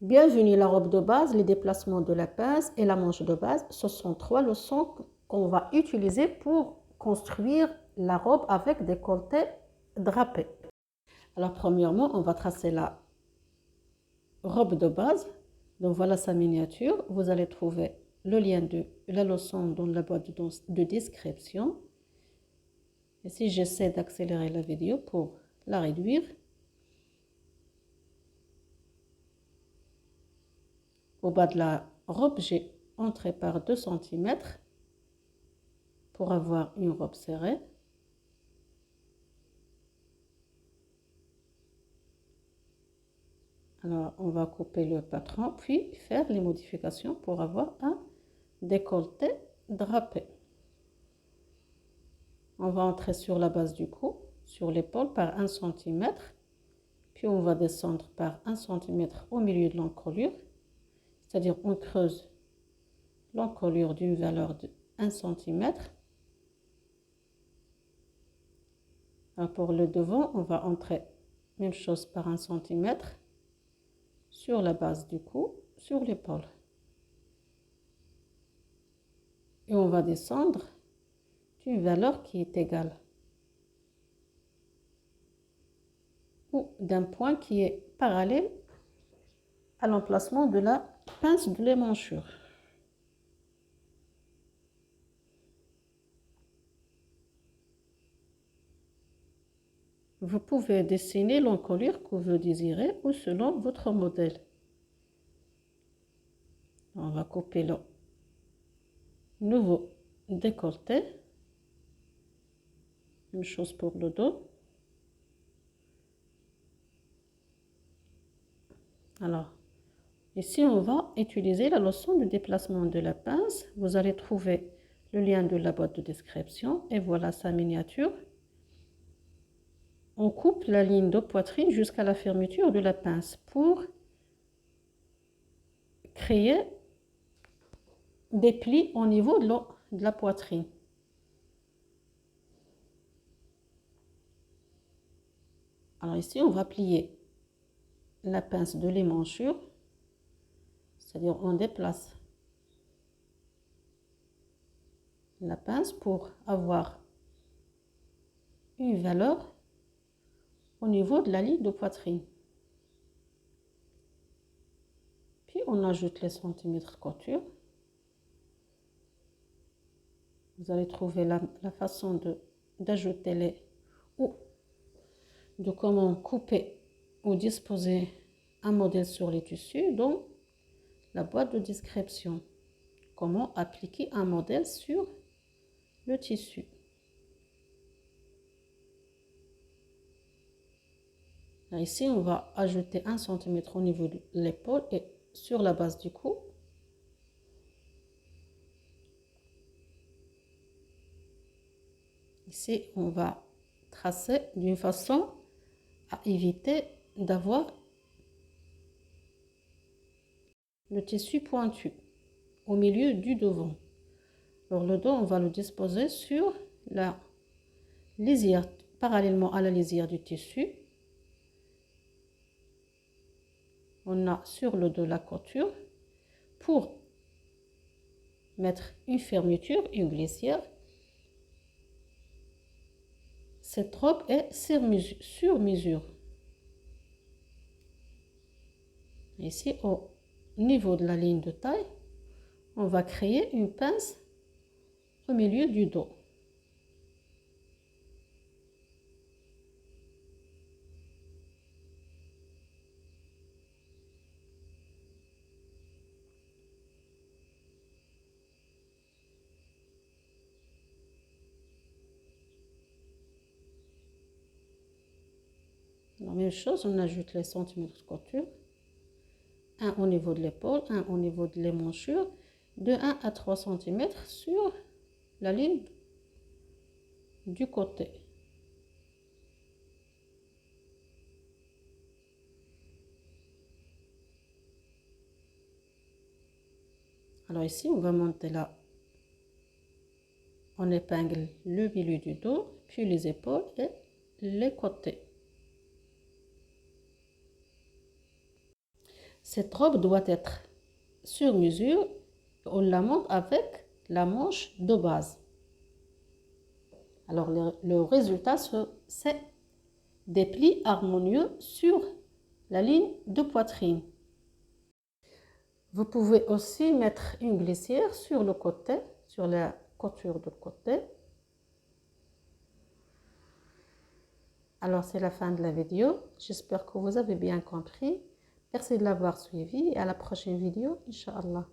Bienvenue, la robe de base, les déplacements de la pince et la manche de base. Ce sont 3 leçons qu'on va utiliser pour construire la robe avec décolleté drapé. Alors premièrement, on va tracer la robe de base. Donc voilà sa miniature. Vous allez trouver le lien de la leçon dans la boîte de description. Et si j'essaie d'accélérer la vidéo pour la réduire, au bas de la robe, j'ai entré par 2 cm pour avoir une robe serrée. Alors, on va couper le patron, puis faire les modifications pour avoir un décolleté drapé. On va entrer sur la base du cou, sur l'épaule par 1 cm, puis on va descendre par 1 cm au milieu de l'encolure, c'est-à-dire on creuse l'encolure d'une valeur de 1 cm. Alors pour le devant, on va entrer même chose par 1 cm sur la base du cou, sur l'épaule. Et on va descendre d'une valeur qui est égale ou d'un point qui est parallèle à l'emplacement de la pince de l'émanchure. Vous pouvez dessiner l'encolure que vous désirez ou selon votre modèle. On va couper le nouveau décolleté. Même chose pour le dos. Alors, ici, on va utiliser la leçon de déplacement de la pince. Vous allez trouver le lien de la boîte de description et voilà sa miniature. On coupe la ligne de poitrine jusqu'à la fermeture de la pince pour créer des plis au niveau de la poitrine. Alors ici, on va plier la pince de l'émanchure, c'est-à-dire on déplace la pince pour avoir une valeur au niveau de la ligne de poitrine. Puis on ajoute les centimètres de couture. Vous allez trouver la façon d'ajouter les ou de comment couper ou disposer un modèle sur les tissus dans la boîte de description. Comment appliquer un modèle sur le tissu. Là, ici, on va ajouter 1 cm au niveau de l'épaule et sur la base du cou. Ici, on va tracer d'une façon à éviter d'avoir le tissu pointu au milieu du devant. Alors le dos, on va le disposer sur la lisière, parallèlement à la lisière du tissu. On a sur le dos la couture pour mettre une fermeture, une glissière. Cette robe est sur mesure. Ici, au niveau de la ligne de taille, on va créer une pince au milieu du dos. La même chose, on ajoute les centimètres de couture. Un au niveau de l'épaule, un au niveau de l'émanchure, de 1 à 3 cm sur la ligne du côté. Alors ici, on va monter là. On épingle le milieu du dos, puis les épaules et les côtés. Cette robe doit être sur mesure. On la monte avec la manche de base. Alors le résultat, c'est des plis harmonieux sur la ligne de poitrine. Vous pouvez aussi mettre une glissière sur le côté, sur la couture de côté. Alors c'est la fin de la vidéo. J'espère que vous avez bien compris. Merci de l'avoir suivi et à la prochaine vidéo, Inch'Allah.